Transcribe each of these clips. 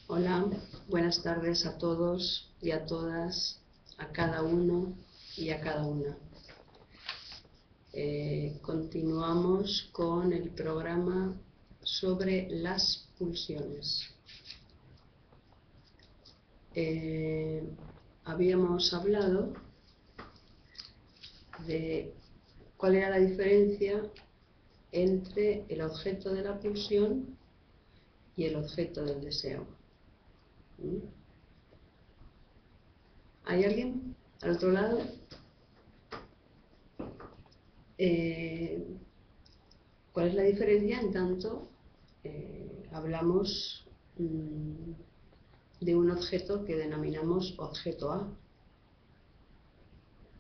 Hola, buenas tardes a todos y a todas, a cada uno y a cada una. Continuamos con el programa sobre las pulsiones. Habíamos hablado de cuál era la diferencia entre el objeto de la pulsión y el objeto del deseo. ¿Hay alguien al otro lado? ¿Cuál es la diferencia? En tanto, hablamos de un objeto que denominamos objeto A.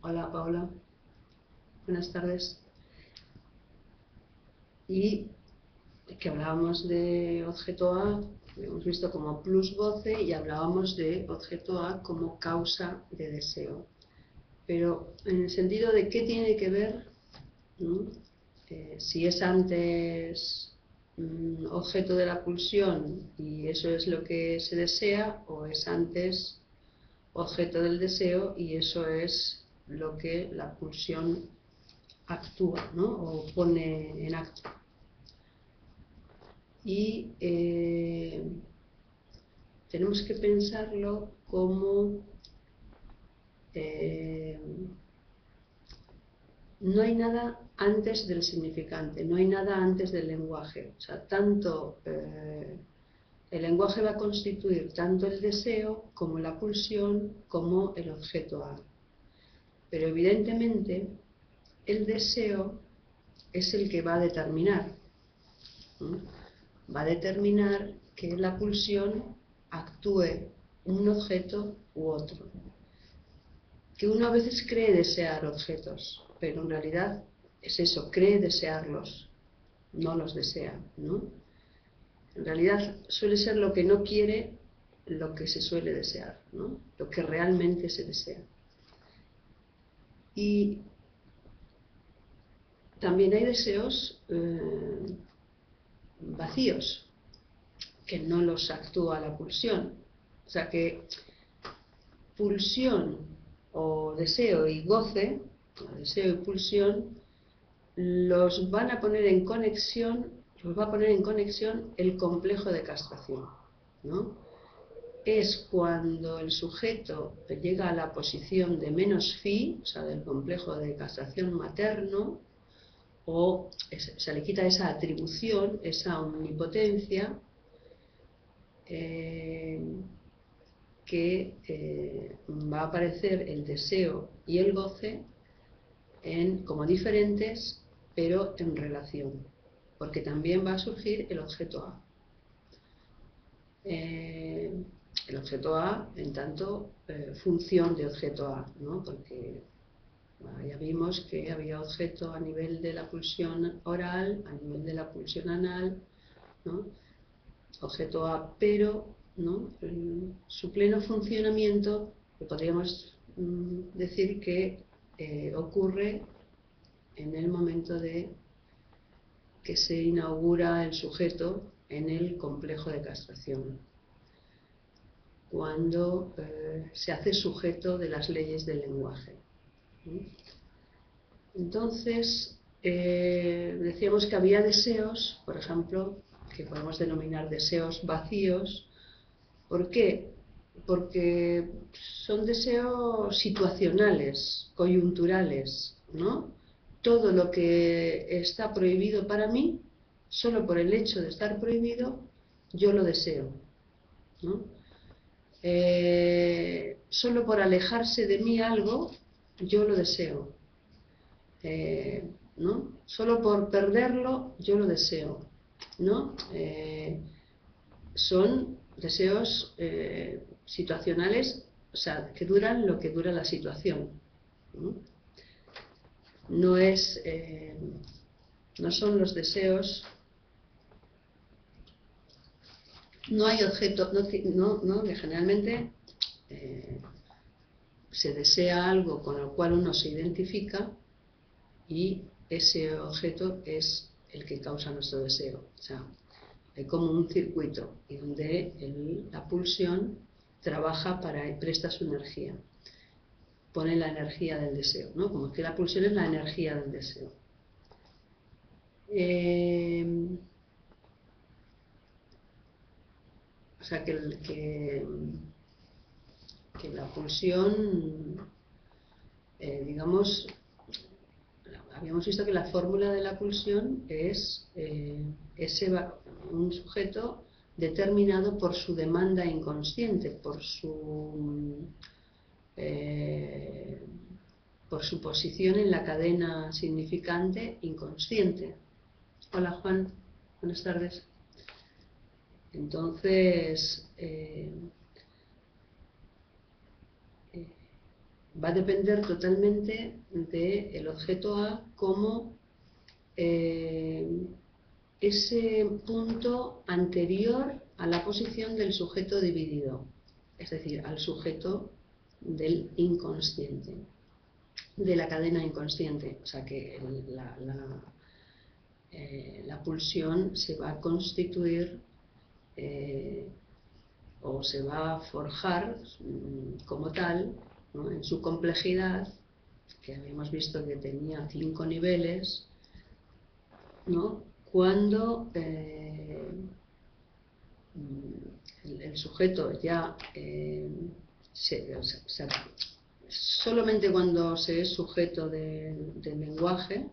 Hola, Paula. Buenas tardes. Y que hablábamos de objeto A, lo hemos visto como plus goce, y hablábamos de objeto A como causa de deseo. Pero en el sentido de qué tiene que ver, ¿no? Si es antes objeto de la pulsión y eso es lo que se desea, o es antes objeto del deseo y eso es lo que la pulsión actúa, ¿no? O pone en acto. Y tenemos que pensarlo como no hay nada antes del significante, no hay nada antes del lenguaje. O sea, tanto el lenguaje va a constituir tanto el deseo como la pulsión como el objeto A. Pero evidentemente el deseo es el que va a determinar. Va a determinar que la pulsión actúe un objeto u otro. Que uno a veces cree desear objetos, pero en realidad es eso, cree desearlos, no los desea, ¿no? En realidad suele ser lo que no quiere lo que se suele desear, ¿no? Lo que realmente se desea. Y también hay deseos vacíos, que no los actúa la pulsión. O sea que pulsión o deseo y goce, o deseo y pulsión, los van a poner en conexión, los va a poner en conexión el complejo de castración, ¿no? Es cuando el sujeto llega a la posición de menos phi, o sea, del complejo de castración materno, o se le quita esa atribución, esa omnipotencia, que va a aparecer el deseo y el goce como diferentes, pero en relación, porque también va a surgir el objeto A. El objeto A, en tanto, función de objeto A, ¿no? Porque ya vimos que había objeto a nivel de la pulsión oral, a nivel de la pulsión anal, ¿no? Objeto A, pero ¿no? Su pleno funcionamiento, podríamos decir que ocurre en el momento de que se inaugura el sujeto en el complejo de castración, cuando se hace sujeto de las leyes del lenguaje. Entonces, decíamos que había deseos, por ejemplo, que podemos denominar deseos vacíos. ¿Por qué? Porque son deseos situacionales, coyunturales, ¿no? Todo lo que está prohibido para mí, solo por el hecho de estar prohibido, yo lo deseo, ¿no? Solo por alejarse de mí algo, yo lo deseo, ¿no? Solo por perderlo, yo lo deseo, ¿no? Son deseos situacionales, o sea, que duran lo que dura la situación. No es, no son los deseos, no hay objeto, que generalmente se desea algo con lo cual uno se identifica y ese objeto es el que causa nuestro deseo. O sea, como un circuito, y donde la pulsión trabaja presta su energía, pone la energía del deseo, ¿no? Como que la pulsión es la energía del deseo. O sea que la pulsión, digamos, habíamos visto que la fórmula de la pulsión es un sujeto determinado por su demanda inconsciente, por su posición en la cadena significante inconsciente. Hola Juan, buenas tardes. Entonces, va a depender totalmente del objeto A como ese punto anterior a la posición del sujeto dividido, es decir, al sujeto del inconsciente, de la cadena inconsciente. O sea que la pulsión se va a constituir o se va a forjar como tal, ¿no? En su complejidad, que habíamos visto que tenía 5 niveles, ¿no? Cuando el sujeto ya solamente cuando se es sujeto del lenguaje,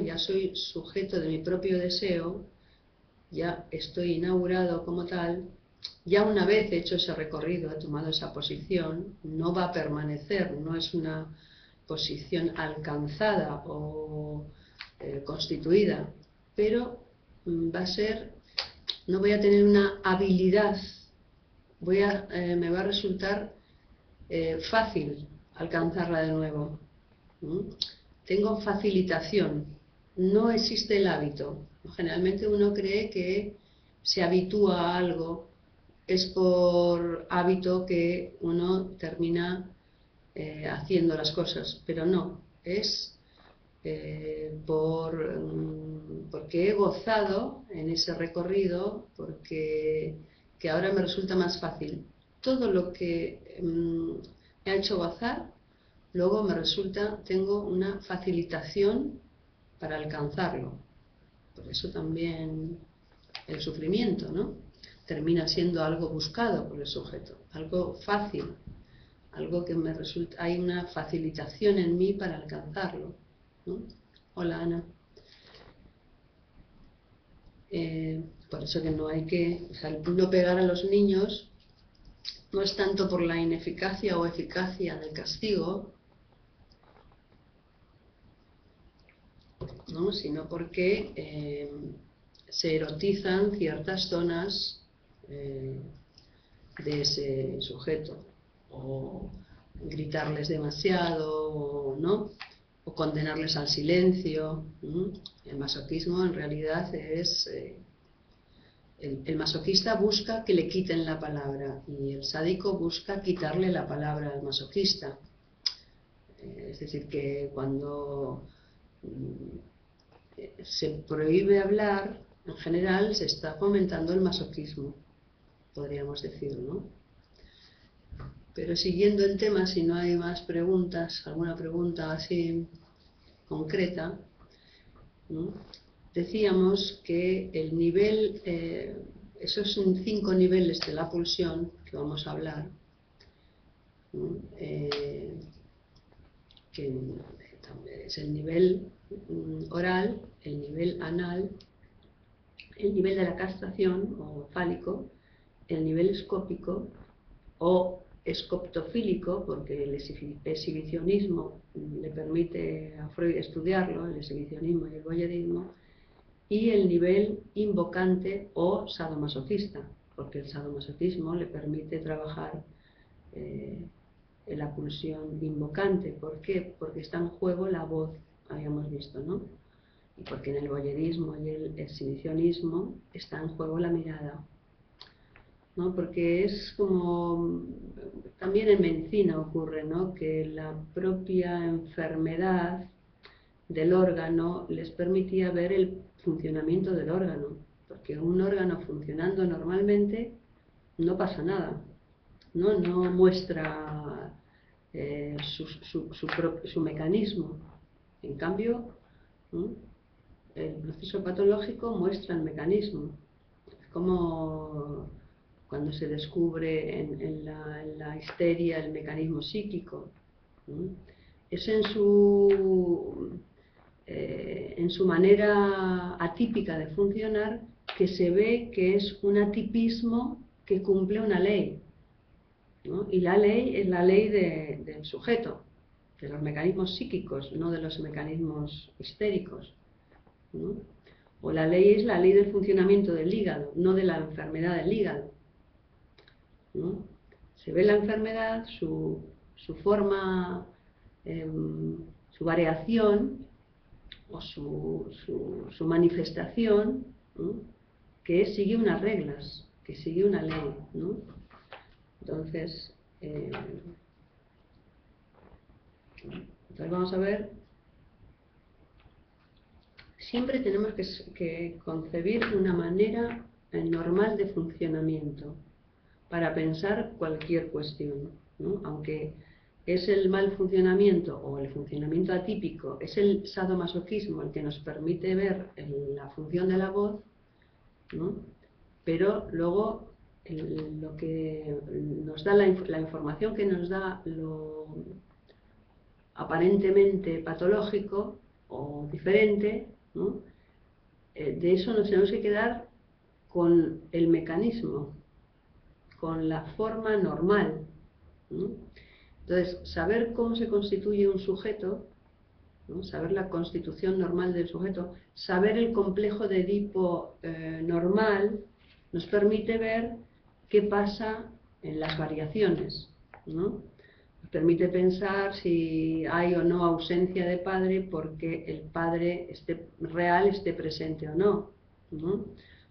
ya soy sujeto de mi propio deseo, ya estoy inaugurado como tal, ya una vez hecho ese recorrido, he tomado esa posición, no va a permanecer, no es una posición alcanzada o constituida, pero va a ser, no voy a tener una habilidad, me va a resultar fácil alcanzarla de nuevo. Tengo facilitación, no existe el hábito. Generalmente uno cree que se habitúa a algo, es por hábito que uno termina haciendo las cosas, pero no, es porque he gozado en ese recorrido, porque que ahora me resulta más fácil. Todo lo que me ha hecho gozar, luego me resulta, tengo una facilitación para alcanzarlo. Por eso también el sufrimiento, ¿no? Termina siendo algo buscado por el sujeto, algo fácil, algo que me resulta, hay una facilitación en mí para alcanzarlo, ¿no? Hola Ana. Por eso que no hay que, o sea, el no pegar a los niños no es tanto por la ineficacia o eficacia del castigo, ¿no? Sino porque se erotizan ciertas zonas de ese sujeto, o gritarles demasiado, ¿no? O condenarles al silencio. El masoquismo en realidad es... el masoquista busca que le quiten la palabra y el sádico busca quitarle la palabra al masoquista. Es decir, que cuando se prohíbe hablar, en general se está fomentando el masoquismo, podríamos decir, ¿no? Pero siguiendo el tema, si no hay más preguntas, alguna pregunta así concreta, ¿no? Decíamos que el nivel, esos son 5 niveles de la pulsión que vamos a hablar, ¿no? Que es el nivel oral, el nivel anal, el nivel de la castración o fálico, el nivel escópico o escoptofílico, porque el exhibicionismo le permite a Freud estudiarlo, el exhibicionismo y el voyerismo, y el nivel invocante o sadomasoquista, porque el sadomasoquismo le permite trabajar en la pulsión invocante. ¿Por qué? Porque está en juego la voz, habíamos visto, ¿no? Y porque en el voyerismo y el exhibicionismo está en juego la mirada, ¿no? Porque es como, también en medicina ocurre, ¿no? Que la propia enfermedad del órgano les permitía ver el funcionamiento del órgano, porque un órgano funcionando normalmente no pasa nada, no muestra su mecanismo. En cambio, ¿no?, el proceso patológico muestra el mecanismo. Es como cuando se descubre en la histeria el mecanismo psíquico, ¿no? Es en su manera atípica de funcionar que se ve que es un atipismo que cumple una ley, ¿no? Y la ley es la ley del sujeto, de los mecanismos psíquicos, no de los mecanismos histéricos, ¿no? O la ley es la ley del funcionamiento del hígado, no de la enfermedad del hígado, ¿no? Se ve la enfermedad, su forma, su variación o su manifestación, ¿no?, que sigue unas reglas, que sigue una ley, ¿no? Entonces vamos a ver, siempre tenemos que concebir una manera normal de funcionamiento para pensar cualquier cuestión, ¿no? Aunque es el mal funcionamiento o el funcionamiento atípico, es el sadomasoquismo el que nos permite ver la función de la voz, ¿no? Pero luego lo que nos da la información que nos da lo aparentemente patológico o diferente, ¿no?, de eso nos tenemos que quedar con el mecanismo, con la forma normal, ¿no? Entonces, saber cómo se constituye un sujeto, ¿no?, saber la constitución normal del sujeto, saber el complejo de Edipo normal, nos permite ver qué pasa en las variaciones, ¿no? Nos permite pensar si hay o no ausencia de padre porque el padre real esté presente o no, ¿no?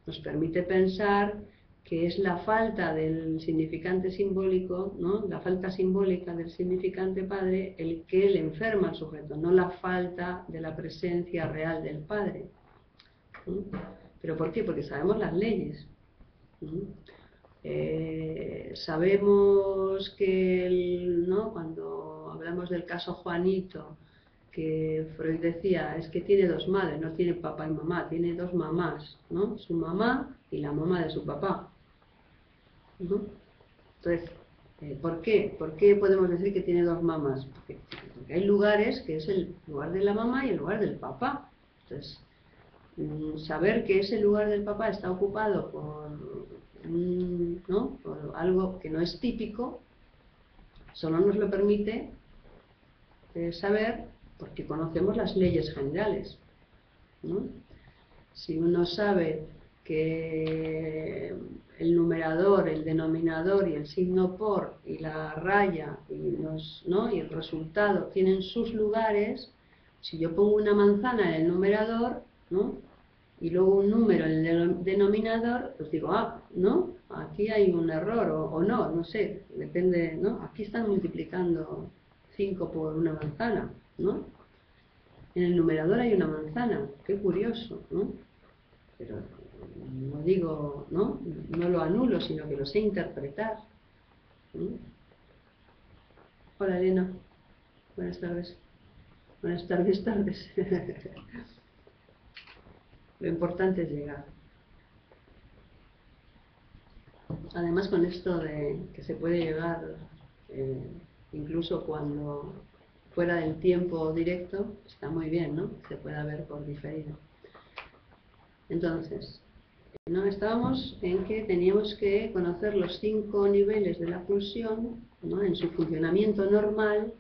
Nos permite pensar que es la falta del significante simbólico, ¿no?, la falta simbólica del significante padre el que le enferma al sujeto, no la falta de la presencia real del padre, ¿no? ¿Pero por qué? Porque sabemos las leyes, ¿no? Sabemos que ¿no?, cuando hablamos del caso Juanito, que Freud decía, es que tiene dos madres, no tiene papá y mamá, tiene dos mamás, ¿no?, su mamá y la mamá de su papá, ¿no? Entonces, ¿por qué? ¿Por qué podemos decir que tiene dos mamás? Porque hay lugares que es el lugar de la mamá y el lugar del papá. Entonces, saber que ese lugar del papá está ocupado ¿no?, por algo que no es típico, solo nos lo permite saber porque conocemos las leyes generales, ¿no? Si uno sabe que el numerador, el denominador y el signo por y la raya ¿no?, y el resultado tienen sus lugares, si yo pongo una manzana en el numerador, ¿no?, y luego un número en el denominador, pues digo, ¿no?, aquí hay un error o no sé, depende, ¿no? Aquí están multiplicando 5 por una manzana, ¿no? En el numerador hay una manzana, qué curioso, ¿no? Pero no digo, ¿no?, no lo anulo, sino que lo sé interpretar, ¿no? Hola, Elena, buenas tardes. Buenas tardes, tardes. Lo importante es llegar. Además, con esto de que se puede llegar incluso cuando fuera del tiempo directo, está muy bien, ¿no?, se pueda ver por diferido. Entonces, ¿no?, estábamos en que teníamos que conocer los 5 niveles de la pulsión, ¿no?, en su funcionamiento normal,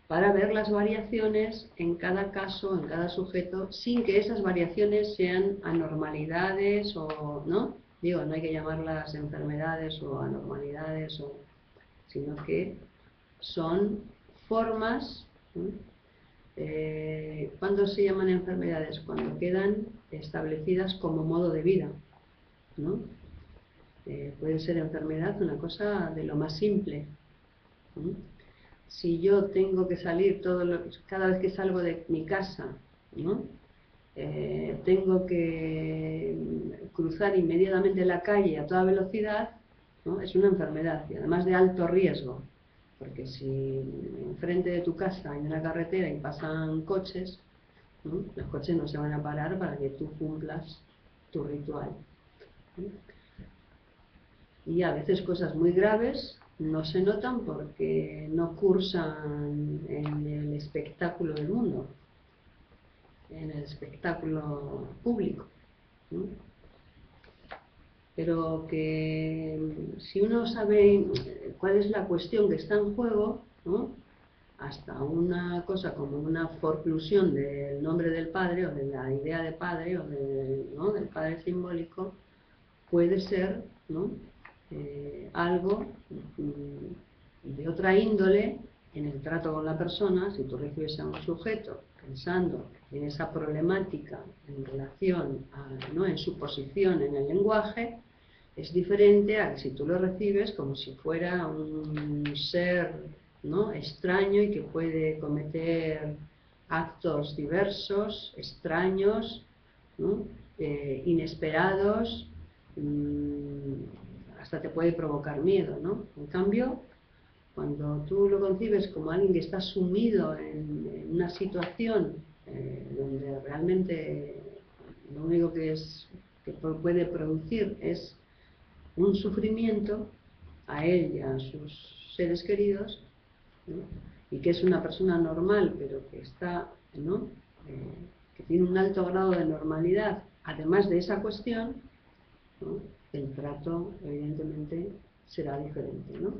para ver las variaciones en cada caso, en cada sujeto, sin que esas variaciones sean anormalidades o, ¿no? Digo, no hay que llamarlas enfermedades o anormalidades, sino que son formas, ¿no? ¿Cuándo se llaman enfermedades? Cuando quedan establecidas como modo de vida, ¿no? Puede ser enfermedad una cosa de lo más simple, ¿no? si yo tengo que salir cada vez que salgo de mi casa, ¿no? Tengo que cruzar inmediatamente la calle a toda velocidad, ¿no? Es una enfermedad y además de alto riesgo, porque si enfrente de tu casa hay una carretera y pasan coches, ¿no? Los coches no se van a parar para que tú cumplas tu ritual, ¿no? Y a veces cosas muy graves no se notan porque no cursan en el espectáculo del mundo, en el espectáculo público, ¿no? Pero que si uno sabe cuál es la cuestión que está en juego, ¿no? Hasta una cosa como una forclusión del nombre del padre o de la idea de padre o ¿no? del padre simbólico, puede ser, ¿no? Algo de otra índole en el trato con la persona. Si tú recibes a un sujeto pensando en esa problemática en relación a, ¿no? en su posición en el lenguaje, es diferente a que si tú lo recibes como si fuera un ser, ¿no? extraño y que puede cometer actos diversos, extraños, ¿no? Inesperados, hasta te puede provocar miedo, ¿no? En cambio, cuando tú lo concibes como alguien que está sumido en una situación donde realmente lo único que puede producir es un sufrimiento a él y a sus seres queridos, ¿no? Y que es una persona normal, pero que está, ¿no? Que tiene un alto grado de normalidad, además de esa cuestión, ¿no? El trato evidentemente será diferente, ¿no?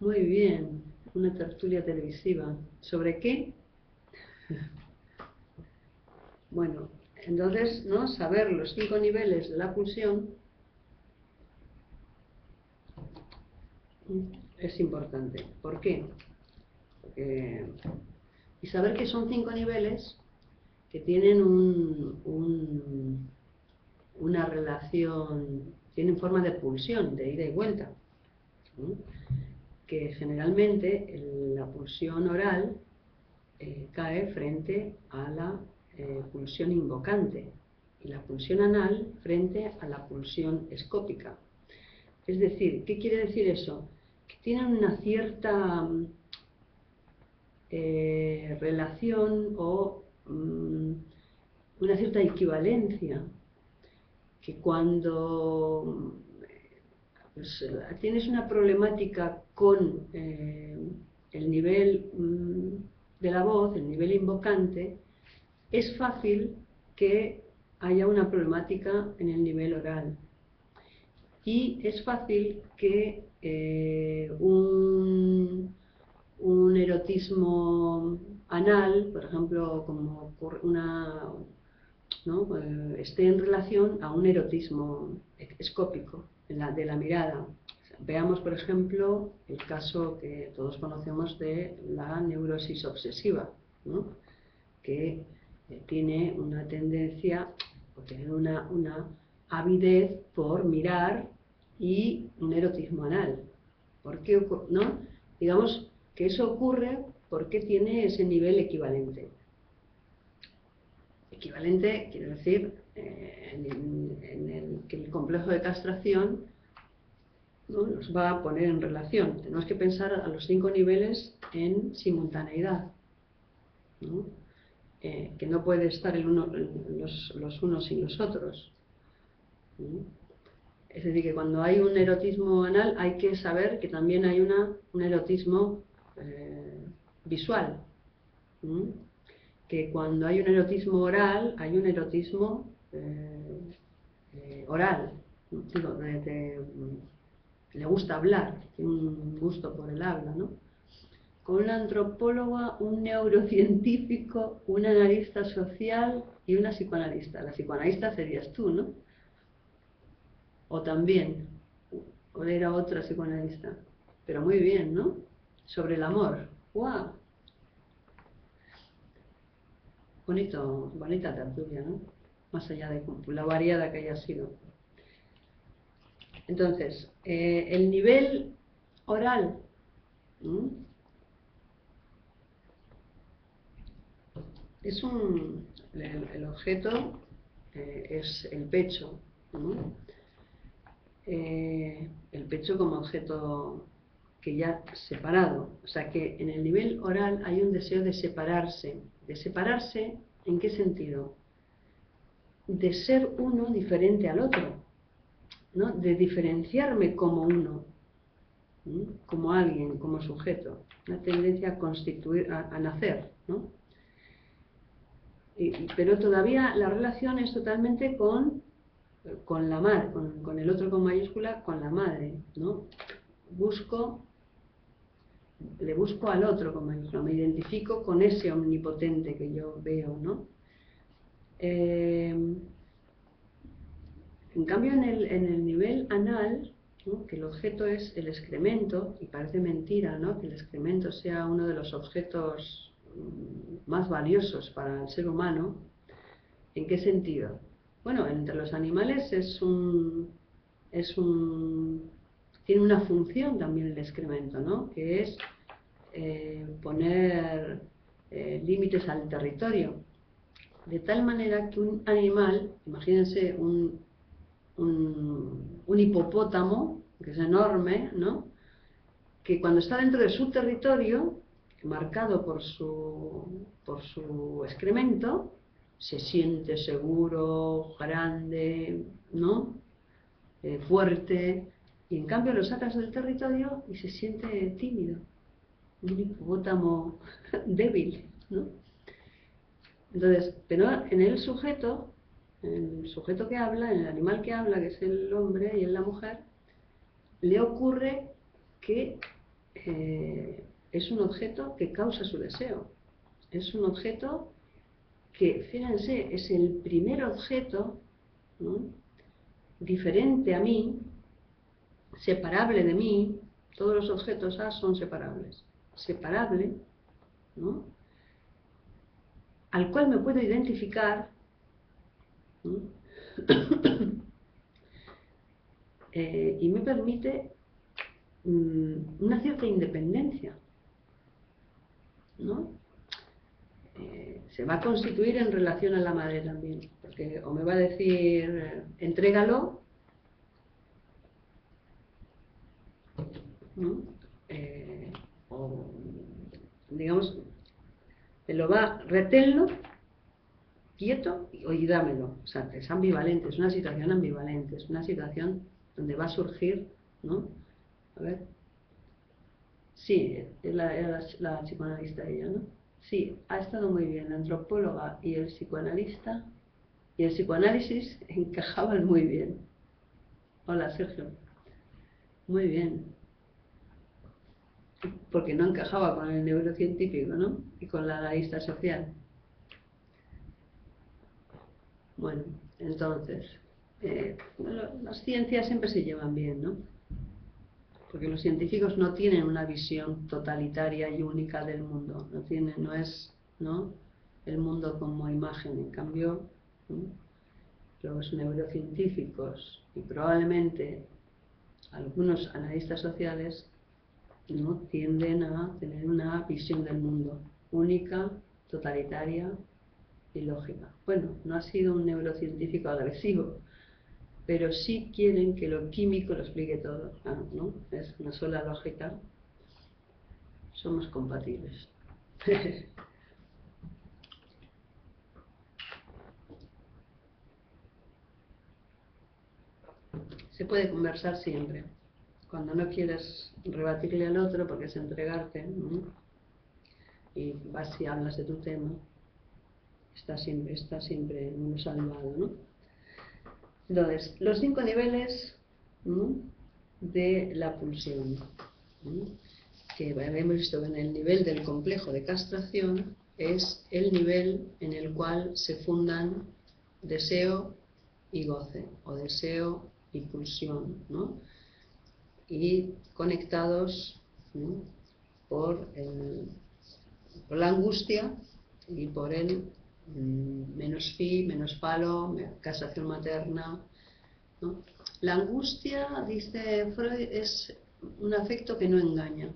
Muy bien, una tertulia televisiva. ¿Sobre qué? Bueno, entonces, ¿no? Saber los 5 niveles de la pulsión es importante. ¿Por qué? Y saber que son 5 niveles que tienen una relación, tienen forma de pulsión, de ida y vuelta, ¿no? Que generalmente la pulsión oral cae frente a la pulsión invocante y la pulsión anal frente a la pulsión escópica. Es decir, ¿qué quiere decir eso? Que tienen una cierta relación o una cierta equivalencia, que cuando pues, tienes una problemática con el nivel de la voz, el nivel invocante, es fácil que haya una problemática en el nivel oral. Y es fácil que un erotismo anal, por ejemplo, como ¿no? esté en relación a un erotismo escópico de la mirada. Veamos, por ejemplo, el caso que todos conocemos de la neurosis obsesiva, ¿no? Que tiene una tendencia o tiene una avidez por mirar y un erotismo anal. ¿Por qué ocurre? ¿No? Digamos que eso ocurre porque tiene ese nivel equivalente. Equivalente quiere decir que el complejo de castración, ¿no? nos va a poner en relación. Tenemos que pensar a los 5 niveles en simultaneidad, ¿no? Que no puede estar los unos sin los otros, ¿no? Es decir, que cuando hay un erotismo anal hay que saber que también hay un erotismo visual, ¿no? Que cuando hay un erotismo oral hay un erotismo oral, ¿no? Digo, le gusta hablar, tiene un gusto por el habla, ¿no? Con una antropóloga, un neurocientífico, un analista social y una psicoanalista. La psicoanalista serías tú, ¿no? O también, o era otra psicoanalista. Pero muy bien, ¿no? Sobre el amor. ¡Wow! Bonita tertulia, ¿no? Más allá de la variada que haya sido. Entonces, el nivel oral ¿Mm? El objeto es el pecho, ¿no? El pecho como objeto que ya separado, o sea que en el nivel oral hay un deseo de separarse. ¿De separarse en qué sentido? De ser uno diferente al otro, ¿no? De diferenciarme como uno, ¿no? Como alguien, como sujeto, una tendencia a constituir, a nacer, ¿no? Pero todavía la relación es totalmente con la madre, con el otro con mayúscula, con la madre, ¿no? Le busco al otro con mayúscula, me identifico con ese omnipotente que yo veo, ¿no? En cambio, en el nivel anal, ¿no? Que el objeto es el excremento, y parece mentira, ¿no? Que el excremento sea uno de los objetos más valiosos para el ser humano. ¿En qué sentido? Bueno, entre los animales tiene una función también el excremento, ¿no? Que es poner límites al territorio. De tal manera que un animal, imagínense un hipopótamo, que es enorme, ¿no? Que cuando está dentro de su territorio, marcado por su excremento, se siente seguro, grande, ¿no? Fuerte, y en cambio lo sacas del territorio y se siente tímido, un hipopótamo débil, ¿no? Entonces, pero en el sujeto que habla, en el animal que habla, que es el hombre y en la mujer, le ocurre que es un objeto que causa su deseo. Es un objeto que, fíjense, es el primer objeto, ¿no? Diferente a mí, separable de mí. Todos los objetos A son separables. Separable, ¿no? Al cual me puedo identificar, ¿no? Y me permite una cierta independencia, ¿no? Se va a constituir en relación a la madre también, porque o me va a decir, entrégalo, ¿no? O, digamos, me lo va, reténlo, quieto, y dámelo. O sea, es ambivalente, es una situación ambivalente, es una situación donde va a surgir, ¿no? A ver. Sí, era la psicoanalista ella, ¿no? Sí, ha estado muy bien, la antropóloga y el psicoanalista y el psicoanálisis encajaban muy bien. Hola, Sergio. Muy bien. Porque no encajaba con el neurocientífico, ¿no? Y con la analista social. Bueno, entonces, las ciencias siempre se llevan bien, ¿no? Porque los científicos no tienen una visión totalitaria y única del mundo, no es, ¿no? El mundo como imagen, en cambio, ¿no? Los neurocientíficos y probablemente algunos analistas sociales, ¿no? Tienden a tener una visión del mundo única, totalitaria y lógica. Bueno, no ha sido un neurocientífico agresivo, pero sí quieren que lo químico lo explique todo, ¿no? Es una sola lógica, somos compatibles. Se puede conversar siempre. Cuando no quieres rebatirle al otro porque es entregarte, ¿no? Y vas y hablas de tu tema, está siempre uno salvado, ¿no? Entonces, los 5 niveles, ¿no? De la pulsión, ¿no? Que hemos visto que en el nivel del complejo de castración es el nivel en el cual se fundan deseo y goce, o deseo y pulsión, ¿no? Y conectados, ¿no? por la angustia y por el menos fi, menos palo, castración materna, ¿no? La angustia, dice Freud, es un afecto que no engaña.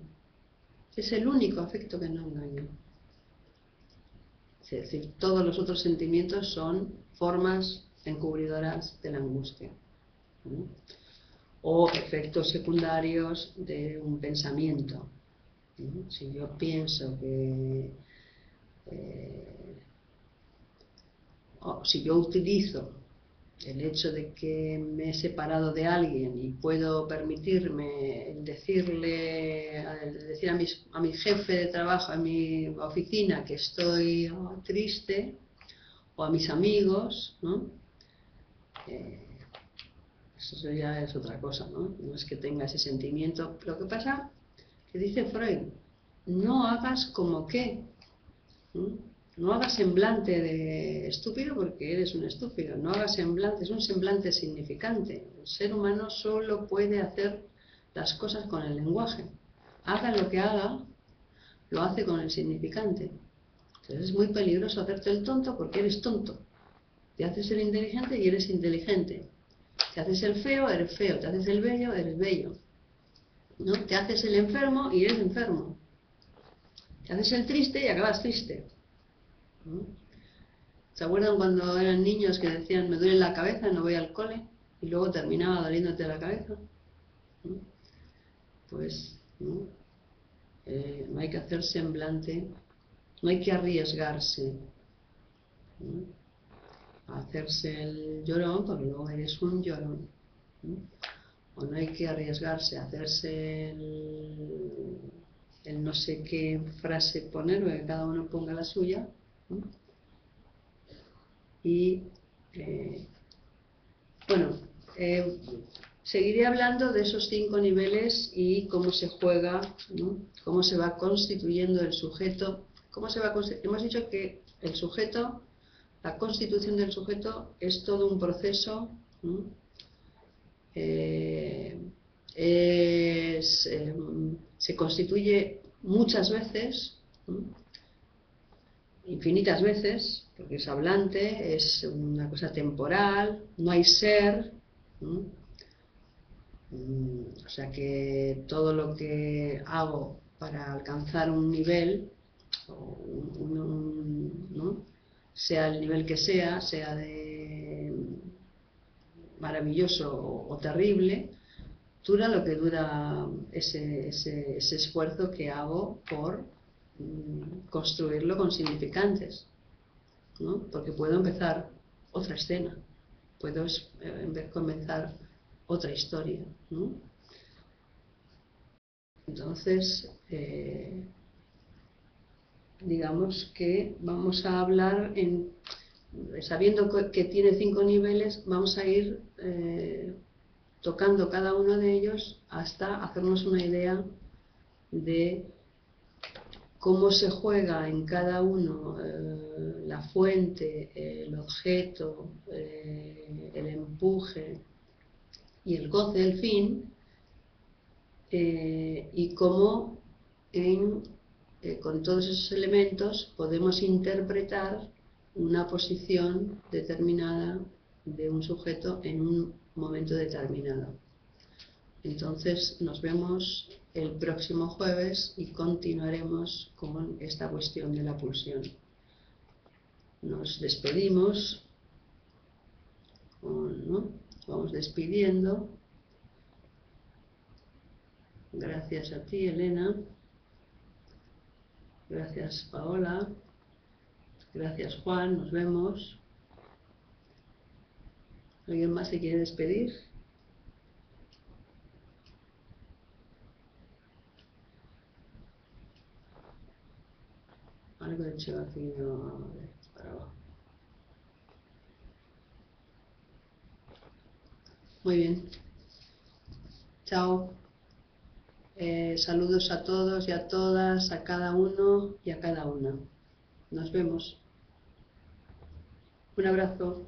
Es el único afecto que no engaña. Es decir, todos los otros sentimientos son formas encubridoras de la angustia, ¿no? O efectos secundarios de un pensamiento, ¿no? Si yo pienso que, o si yo utilizo el hecho de que me he separado de alguien y puedo permitirme decir a mi jefe de trabajo, a mi oficina, que estoy triste, o a mis amigos, ¿no? Eso ya es otra cosa, ¿no? No es que tenga ese sentimiento. Lo que pasa, que dice Freud, no hagas como que, ¿no? No hagas semblante de estúpido porque eres un estúpido, no hagas semblante, es un semblante significante. El ser humano solo puede hacer las cosas con el lenguaje. Haga lo que haga, lo hace con el significante. Entonces es muy peligroso hacerte el tonto porque eres tonto. Te haces el inteligente y eres inteligente. Te haces el feo, eres feo. Te haces el bello, eres bello, ¿no? Te haces el enfermo y eres enfermo. Te haces el triste y acabas triste, ¿no? ¿Se acuerdan cuando eran niños que decían me duele la cabeza, no voy al cole? Y luego terminaba doliéndote la cabeza, ¿no? Pues no, no hay que hacer semblante, no hay que arriesgarse, ¿no? A hacerse el llorón porque luego eres un llorón, ¿no? O no hay que arriesgarse a hacerse el no sé qué frase poner, porque cada uno ponga la suya, ¿no? Y bueno, seguiré hablando de esos 5 niveles y cómo se juega, ¿no? Cómo se va constituyendo el sujeto. Hemos dicho que el sujeto, la constitución del sujeto es todo un proceso, ¿no? Se constituye muchas veces, ¿no? Infinitas veces, porque es hablante, es una cosa temporal, no hay ser, ¿no? O sea que todo lo que hago para alcanzar un nivel, ¿no? Sea el nivel que sea de maravilloso o terrible, dura lo que dura ese esfuerzo que hago por construirlo con significantes, ¿no? Porque puedo empezar otra escena, puedo comenzar otra historia, ¿no? Entonces, digamos que vamos a hablar sabiendo que tiene 5 niveles, vamos a ir tocando cada uno de ellos hasta hacernos una idea de cómo se juega en cada uno la fuente, el objeto, el empuje y el goce, el fin, y cómo con todos esos elementos podemos interpretar una posición determinada de un sujeto en un momento determinado. Entonces nos vemos el próximo jueves y continuaremos con esta cuestión de la pulsión. Nos despedimos, ¿no? Vamos despidiendo. Gracias a ti, Elena. Gracias, Paola. Gracias, Juan. Nos vemos. ¿Alguien más se quiere despedir? Algo de hecho aquí no, para abajo. Muy bien. Chao. Saludos a todos y a todas, a cada uno y a cada una. Nos vemos. Un abrazo.